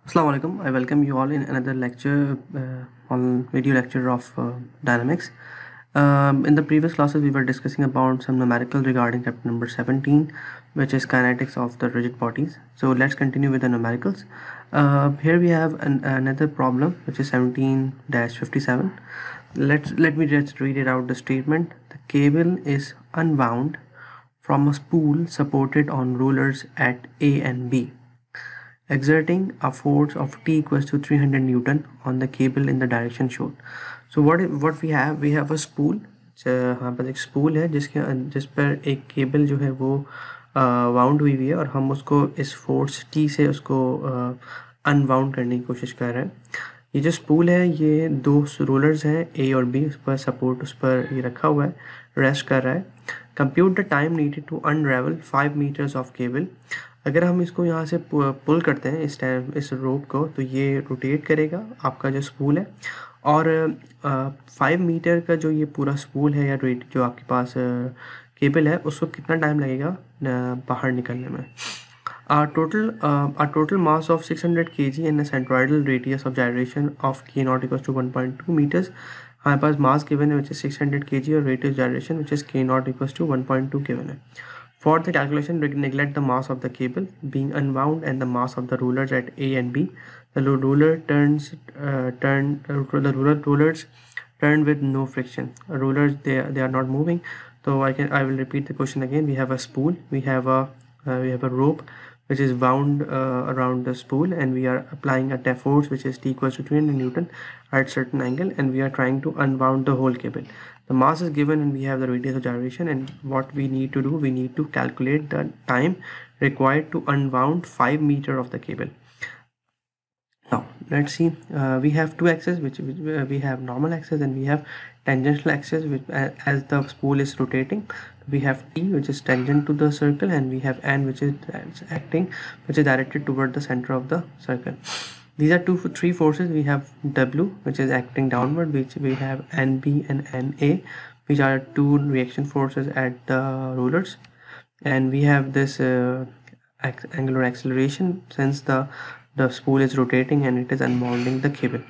Assalamu alaikum. I welcome you all in another lecture on video lecture of dynamics. In the previous classes, we were discussing about some numerical regarding chapter number 17, which is kinetics of the rigid bodies. So let's continue with the numericals. Here we have another problem, which is 17-57. Let me just read it out. The statement: the cable is unwound from a spool supported on rollers at A and B, exerting a force of T equals to 300 Newton on the cable in the direction shown. So what we have a spool. यहाँ पर एक spool है जिस पर एक cable जो है वो वाउंड हुई हुई है और हम उसको इस फोर्स T से उसको अनवाउंड करने की कोशिश कर रहे हैं। ये जो स्पूल है ये दो रोलर्स हैं A और B, उस पर सपोर्ट उस पर ये रखा हुआ है, रेस्ट कर रहा है। Compute the time needed to unravel 5 meters of cable. अगर हम इसको यहाँ से पुल करते हैं इस रोप को, तो ये रोटेट करेगा आपका जो स्पूल है, और 5 मीटर का जो ये पूरा स्पूल है या रेट जो आपके पास केबल है उसको कितना टाइम लगेगा बाहर निकलने में। Total mass of 600 kg and a centroidal radius of gyration of k naught equals to 1.2 meters. हमारे पास मास गिवन है which is 600 kg और rate of gyration which is k naught equals to 1.2 given है. For the calculation, neglect the mass of the cable being unwound and the mass of the rollers at A and B. The rollers turn with no friction. Rollers they are not moving. So I will repeat the question again. We have a spool. We have a rope which is wound around the spool, and we are applying a force which is T equals to 300 Newton at certain angle, and we are trying to unwound the whole cable. The mass is given and we have the radius of gyration, and what we need to do, we need to calculate the time required to unwound 5 meter of the cable. Now let's see, we have two axes which we have normal axis and we have tangential axis, which as the spool is rotating we have T which is tangent to the circle, and we have N which is directed toward the center of the circle. These are three forces. We have W which is acting downward, which we have NB and NA, which are two reaction forces at the rollers, and we have this angular acceleration since the spool is rotating and it is unwounding the cable.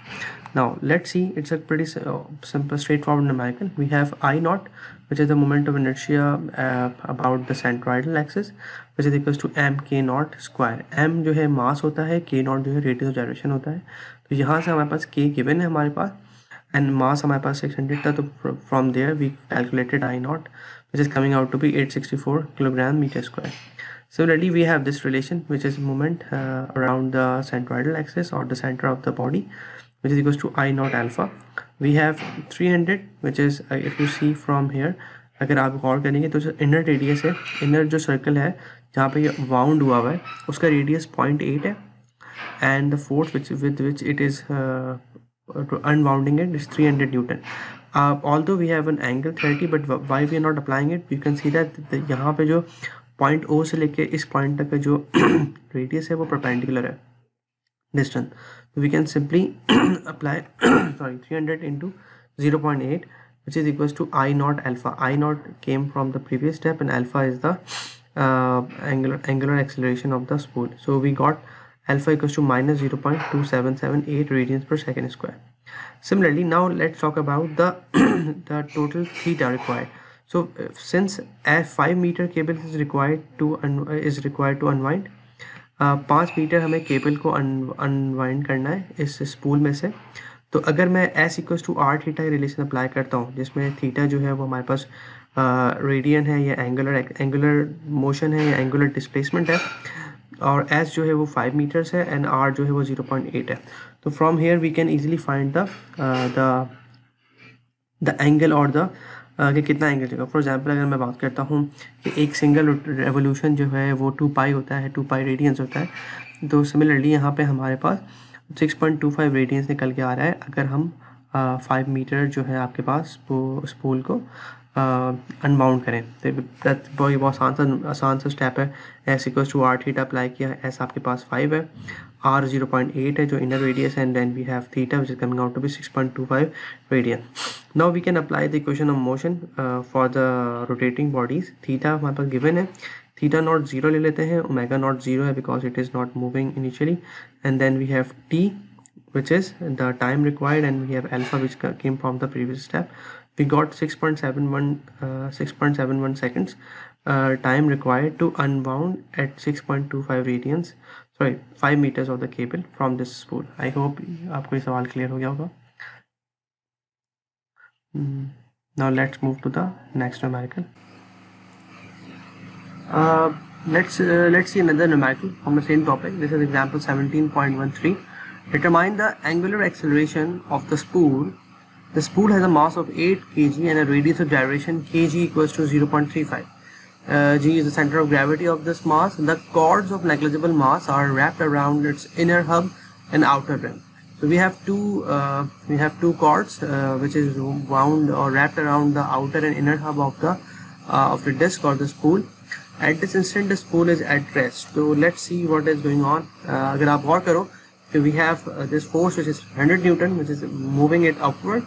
Now let's see, it's a pretty simple straightforward numerical. We have I naught, which is the moment of inertia about the centroidal axis, which is equals to m k naught square. m जो है मास होता है, k naught जो है radius of gyration होता है. तो यहाँ से हमारे पास k गिवन है हमारे पास, and mass हमारे पास 600 था, तो from there we calculated I naught, which is coming out to be 864 kilogram meter square. Similarly, we have this relation which is moment around the centroidal axis or the center of the body, which is equals to I naught alpha. We have 300 which is if you see from here, अगर आप गौर करेंगे तो जो inner radius है, inner जो circle है जहाँ पे ये वाउंड हुआ है उसका रेडियस 0.8 है, and the force with which it is unwounding it is 300 Newton. Although we have an angle 30, but why we are not applying it, you can see that यहाँ पे जो पॉइंट O से लेके इस पॉइंट तक का जो रेडियस है वो परपेंडिकुलर है distance. So we can simply apply 300 into 0.8, which is equals to I naught alpha. I naught came from the previous step and alpha is the angular acceleration of the spool. So we got alpha equals to minus 0.2778 radians per second square. Similarly, now let's talk about the the total theta required. So since a 5 meter cable is required to unwind, 5 metre हमें cable को unwind करना है इस spool में से. तो अगर मैं S equals to R theta relation apply करता हूँ, जिसमें थीटा जो है वो हमारे पास रेडियन है या एंगुलर मोशन है या एंगुलर डिस्प्लेसमेंट है, और S जो है वो 5 मीटर्स है एंड R जो है वो 0.8 है. तो from here we can easily find the angle और द कि कितना एंगल होगा. फॉर एग्जांपल अगर मैं बात करता हूँ कि एक सिंगल रेवोल्यूशन जो है वो 2 पाई होता है, 2 पाई रेडियंस होता है, तो सिमिलरली यहाँ पे हमारे पास 6.25 रेडियंस निकल के आ रहा है अगर हम 5 मीटर जो है आपके पास स्पूल को अनबाउंड करें. तो ये बहुत आसान सा स्टेप है. S equals to R theta apply किया, S आपके पास 5 है, R 0.8 है जो इनर रेडियस है, and then we have theta which is coming out to be 6.25 radian. Now we can apply the equation of motion for the rotating bodies. Theta हमारे पास given है, theta naught 0 ले लेते हैं, omega naught 0 है because it is not moving initially, and then we have t, which is the time required, and we have alpha, which came from the previous step. We got 6.71 seconds time required to unwound at 6.25 radians, sorry 5 meters of the cable from this spool. I hope आपको ये सवाल clear हो गया होगा. Now let's move to the next numerical. Let's see another numerical from the same topic. This is example 17.13. Determine the angular acceleration of the spool. The spool has a mass of 8 kg and a radius of gyration kg equals to 0.35. G is the center of gravity of this mass. The cords of negligible mass are wrapped around its inner hub and outer rim. So we have two cords which is wound or wrapped around the outer and inner hub of the disc or the spool. At this instant the spool is at rest. So let's see what is going on. अगर आप गौर करो, so we have this force which is 100 Newton, which is moving it upward,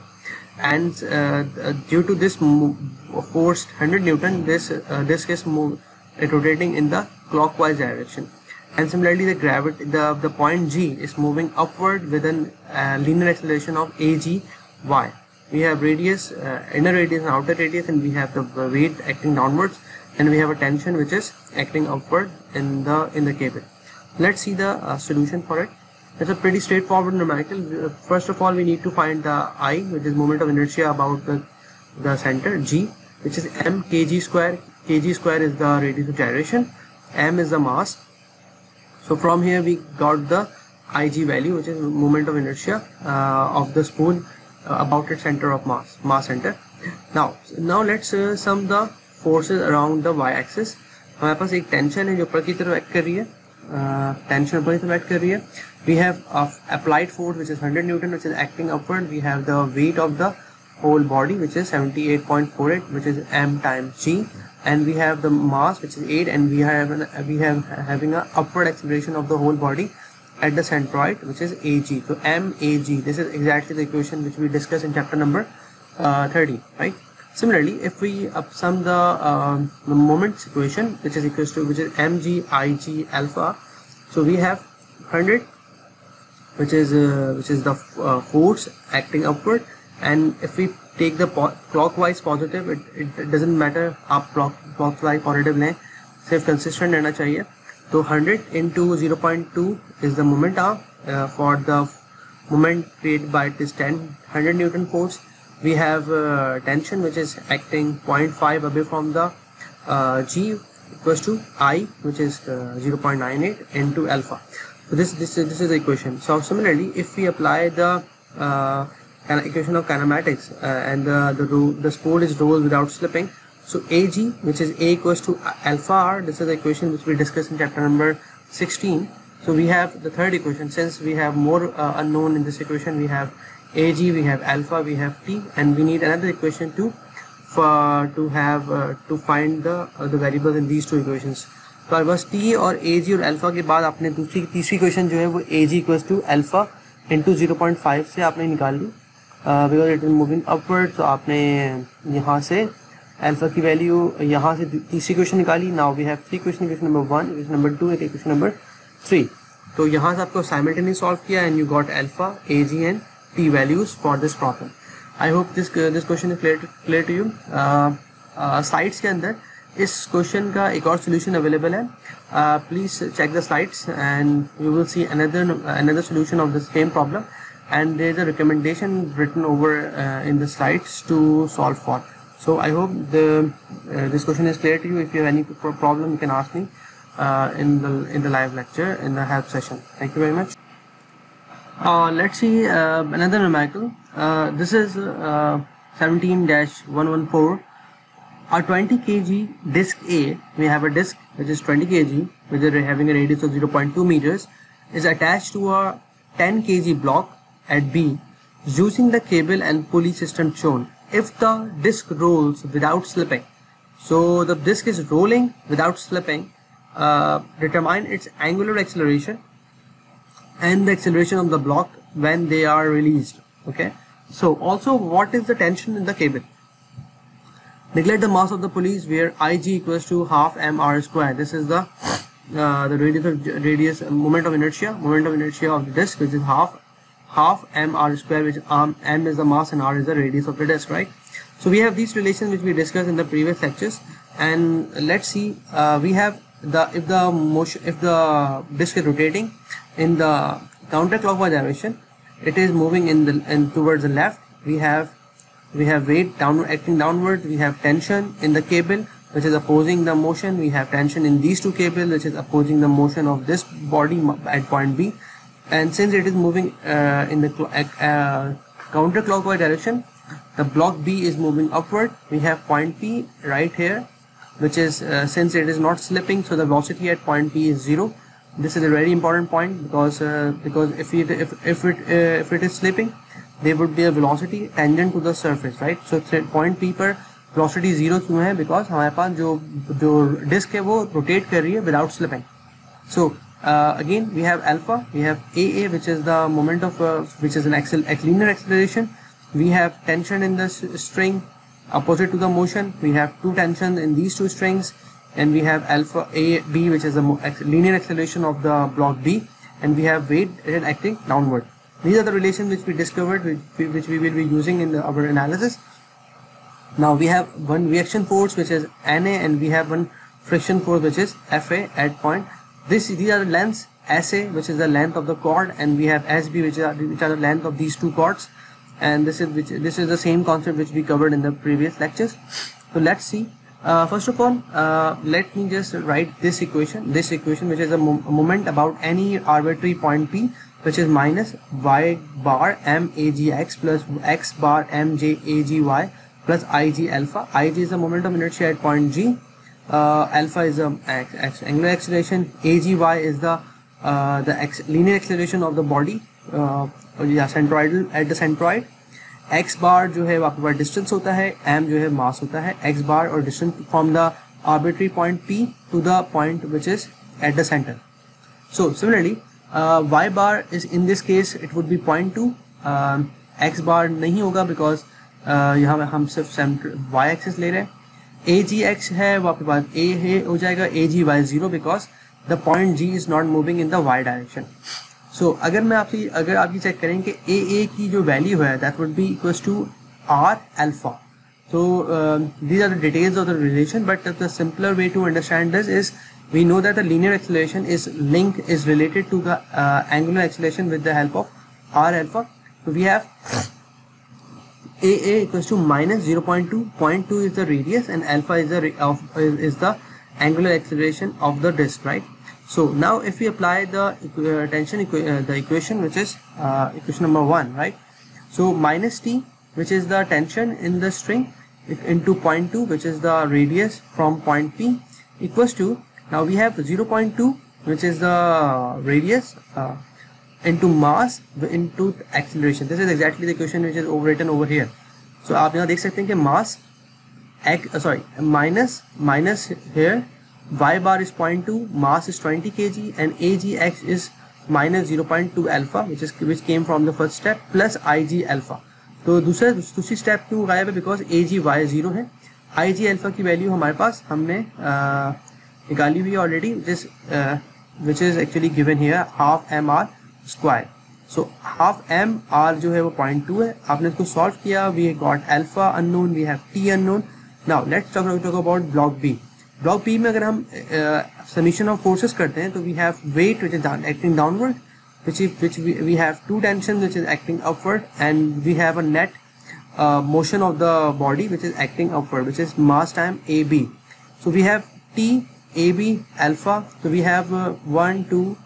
and due to this force 100 Newton, this disc is rotating in the clockwise direction, and similarly the gravity, the point G is moving upward with a linear acceleration of AGY. We have radius, inner radius and outer radius, and we have the weight acting downwards, and we have a tension which is acting upward in the cable. Let's see the solution for it. It's a pretty straightforward numerical. First of all, we need to find the I, which is moment of inertia about the center, G, which is m kg square. Kg square is the radius of gyration, m is the mass. So from here we got the Ig value, which is moment of inertia of the spool about its center of mass center. Now let's sum the forces around the y-axis. हमारे पास एक tension है जो ऊपर की तरफ act कर रही है, टेंशन ऊपर की तरफ एक्ट कर रही है. We have applied force which is 100 Newton, which is acting upward. We have the weight of the whole body, which is 78.48, which is m times g, and we have the mass, which is 8, and we have having a upward acceleration of the whole body at the centroid, which is ag. So m ag. This is exactly the equation which we discussed in chapter number 30, right? Similarly, if we sum the moments equation, which is mg ig alpha, so we have 100, which is the force acting upward, and if we take the clockwise positive, it doesn't matter आप clockwise positive लें, सिर्फ consistent रहना चाहिए. तो 100 into 0.2 is the moment arm for the moment created by this 100 Newton force. We have tension which is acting 0.5 away from the G equals to I, which is 0.98 into alpha. So this is the equation. So similarly, if we apply the equation of kinematics and the spool is rolled without slipping, so Ag, which is A equals to alpha r, this is the equation which we discussed in chapter number 16. So we have the third equation. Since we have more unknown in this equation, we have Ag, we have alpha, we have T, and we need another equation to find the variables in these two equations. तो हमारे पास T और Ag और alpha के बाद आपने तीसरी equation जो है वो Ag equals to alpha into 0.5 से आपने निकाल ली, because it is moving upward. तो आपने यहाँ से अल्फा की वैल्यू यहाँ से तीसरी इक्वेशन निकाली. Now we have three equation number 1, equation number 2 and equation number 3. तो यहाँ से आपको साइमल्टेनियस सॉल्व किया and you got alpha, Ag and T values for this problem. I hope this question is clear to you. Slides के अंदर इस क्वेश्चन का एक और सोल्यूशन अवेलेबल है. Please check the slides and you will see another solution of the same problem, and there is a recommendation written over in the slides to solve for. So I hope this question is clear to you. If you have any problem, you can ask me in the live lecture in the help session. Thank you very much. Let's see another numerical. This is 17-114. A 20 kg disc A, we have a disc which is 20 kg, which is having a radius of 0.2 meters, is attached to a 10 kg block at B using the cable and pulley system shown. If the disc rolls without slipping, so the disc is rolling without slipping, determine its angular acceleration and the acceleration of the block when they are released. Okay, so also what is the tension in the cable? Neglect the mass of the police where Ig equals to half mr square. This is the radius moment of inertia of the disk, which is half mr square, which m is the mass and r is the radius of the disk, right? So we have these relations which we discussed in the previous lectures, and let's see. We have if the disk is rotating in the counterclockwise direction, it is moving towards the left. We have weight acting downward. We have tension in the cable which is opposing the motion. We have tension in these two cables which is opposing the motion of this body at point B. And since it is moving in the counterclockwise direction, the block B is moving upward. We have point P right here, which is since it is not slipping, so the velocity at point P is 0. This is a very important point because if it is slipping, there would be a velocity tangent to the surface, right? So point P पर velocity 0 क्यों है? Because हमारे पास जो disk है वो rotate कर रही है without slipping. So again we have alpha, we have AA, which is the moment of which is an linear acceleration. We have tension in the string opposite to the motion. We have two tensions in these two strings, and we have alpha AB, which is the linear acceleration of the block B, and we have weight acting downward. These are the relations which we discovered, which we will be using in our analysis. Now we have one reaction force which is NA, and we have one friction force which is FA at point. These are the lengths. SA, which is the length of the chord, and we have SB, which are the length of these two chords. And this is the same concept which we covered in the previous lectures. So let's see. First of all, let me just write this equation, which is a moment about any arbitrary point P, which is minus y bar m a g x plus x bar m j a g y plus I g alpha. I g is the moment of inertia at point G. Alpha is the angular acceleration. A g y is the linear acceleration of the body, centroidal at the centroid. X bar जो है आपके पास distance होता है, m जो है mass होता है. X bar or distance from the arbitrary point P to the point which is at the center. So similarly, y bar is in this case it would be 0.2. X bar नहीं होगा because यहाँ हम सिर्फ y axis ले रहे हैं. AGX है वो आपके पास a है हो जाएगा, AGY 0 because the point G is not moving in the y direction. So अगर आप ये चेक करें कि AA की जो वैल्यू है that would be equals to R alpha. So these are the details of the relation, but the simpler way to understand this is we know that the linear acceleration is related to the angular acceleration with the help of R alpha. So we have AA equals to minus 0.2. 0.2 is the radius and alpha is the angular acceleration of the disk, right? So now if we apply the the equation which is equation number 1, right? So minus T, which is the tension in the string, into 0.2, which is the radius from point P, equals to, now we have 0.2, which is the radius, into mass into acceleration. This is exactly the equation which is overwritten over here. So आप यहाँ देख सकते हैं कि mass minus here, y bar is 0.2, mass is 20 kg, and AGX is minus 0.2 alpha, which came from the first step, plus IG alpha. तो दूसरी step क्यों गायब है? बिकॉज AGY 0 है. IG alpha की वैल्यू हमारे पास हमने निकाली हुई है already, which is actually given here, half mr square. So half mr जो है वो 0.2 है. आपने इसको सॉल्व किया, we got alpha unknown, we have T unknown. Now let's talk about block B. Block B में अगर हम summation of forces करते हैं तो we have weight which is acting downward, which we have two tensions which is acting upward, and we have a net motion of the body which is acting upward, which is mass time AB. So we have T, AB, alpha. So we have 1, 2,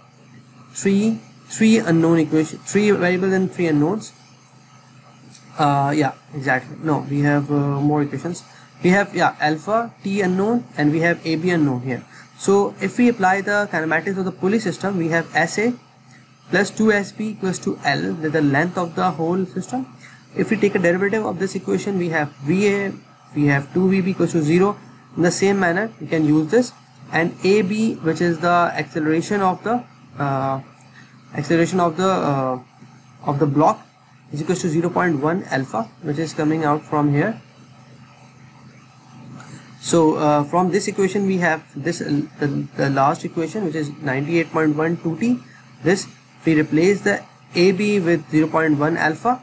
3 unknown equation, 3 variables and 3 unknowns. Yeah, exactly. No, we have more equations. We have alpha, T unknown, and we have AB unknown here. So if we apply the kinematics of the pulley system, we have SA plus 2SP equals to L, the length of the whole system. If we take a derivative of this equation, we have VA, we have 2VB equals to 0. In the same manner, we can use this, and AB, which is the acceleration of the block, is equals to 0.1 alpha, which is coming out from here. So from this equation we have this the last equation, which is 98.12t. This we replace the AB with 0.1 alpha,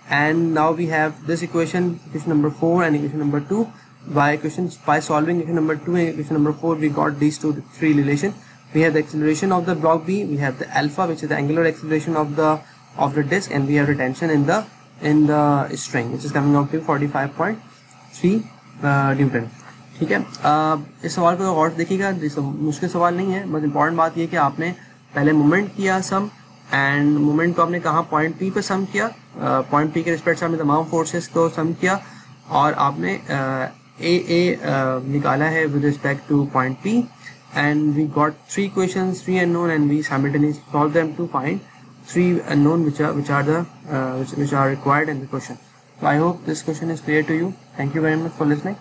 and now we have this equation number 4 and equation number 2. By solving equation number 2 and equation number 4, we got these three relation. We have the acceleration of the block B, we have the alpha, which is the angular acceleration of the disk, and we have the tension in the string, which is coming out to 45.3 Newton. ठीक है, इस सवाल को गौर से देखिएगा, मुश्किल सवाल नहीं है, बस इंपॉर्टेंट बात ये कि आपने पहले मोमेंट किया सम, एंड मोमेंट को आपने कहाँ पॉइंट पी पे सम किया, पॉइंट पी के रिस्पेक्ट से आपने तमाम फोर्सेस को सम किया, और आपने ए निकाला है with respect to point P, and we got three equations, three unknown, and we simultaneously solve them to find three unknown which are required in the question. So I hope this question is clear to you. Thank you very much for listening.